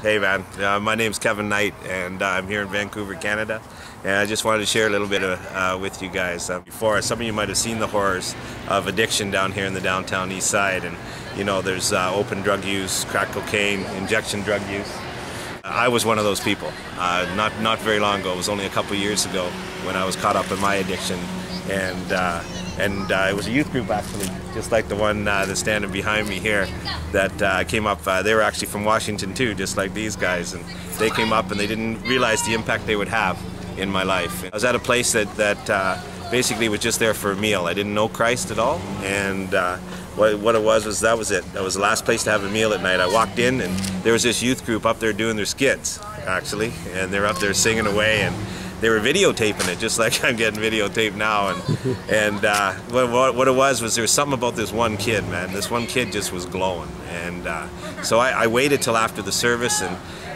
Hey man, my name's Kevin Knight and I'm here in Vancouver, Canada, and I just wanted to share a little bit with you guys. Before, some of you might have seen the horrors of addiction down here in the downtown east side, and you know there's open drug use, crack cocaine, injection drug use. I was one of those people. Not very long ago, it was only a couple years ago when I was caught up in my addiction, and it was a youth group actually, just like the one that's standing behind me here, that came up. They were actually from Washington too, just like these guys, and they came up and they didn't realize the impact they would have in my life. I was at a place that basically was just there for a meal. I didn't know Christ at all, and what it was that was it. That was the last place to have a meal at night. I walked in and there was this youth group up there doing their skits, actually, and they were up there singing away, and they were videotaping it, just like I'm getting videotaped now. And what it was there was something about this one kid, man. This one kid just was glowing. And so I waited till after the service,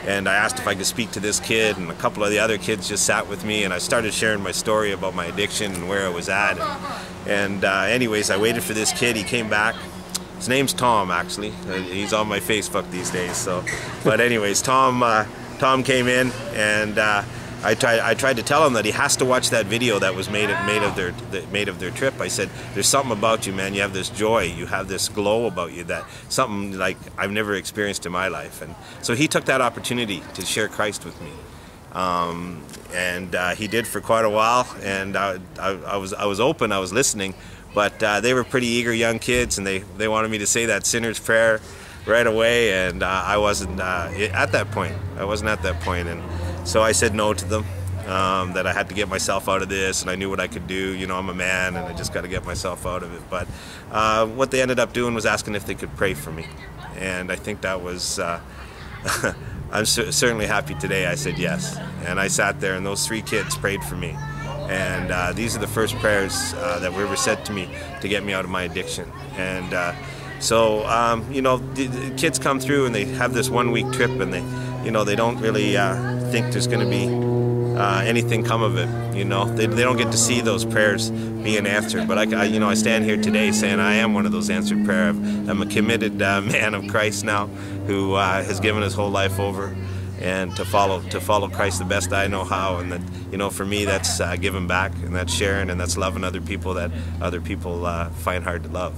and I asked if I could speak to this kid, and a couple of the other kids just sat with me, and I started sharing my story about my addiction and where I was at. And anyways, I waited for this kid. He came back. His name's Tom, actually. He's on my Facebook these days. So, but anyways, Tom came in, and I tried to tell him that he has to watch that video that was made of their trip. I said, "There's something about you, man. You have this joy. You have this glow about you, that something like I've never experienced in my life." And so he took that opportunity to share Christ with me, and he did for quite a while. And I was open. I was listening, but they were pretty eager young kids, and they wanted me to say that sinner's prayer right away, and I wasn't at that point. I wasn't at that point, and so I said no to them, that I had to get myself out of this, and I knew what I could do. You know, I'm a man, and I just got to get myself out of it. But what they ended up doing was asking if they could pray for me, and I think that was, I'm certainly happy today I said yes. And I sat there, and those 3 kids prayed for me. And these are the first prayers that were ever said to me to get me out of my addiction. And so, you know, the kids come through and they have this 1-week trip, and they don't really think there's going to be anything come of it. You know, they don't get to see those prayers being answered. But I stand here today saying I am one of those answered prayers. I'm a committed man of Christ now, who has given his whole life over, and to follow Christ the best I know how. And that, you know, for me, that's giving back, and that's sharing, and that's loving other people that other people find hard to love.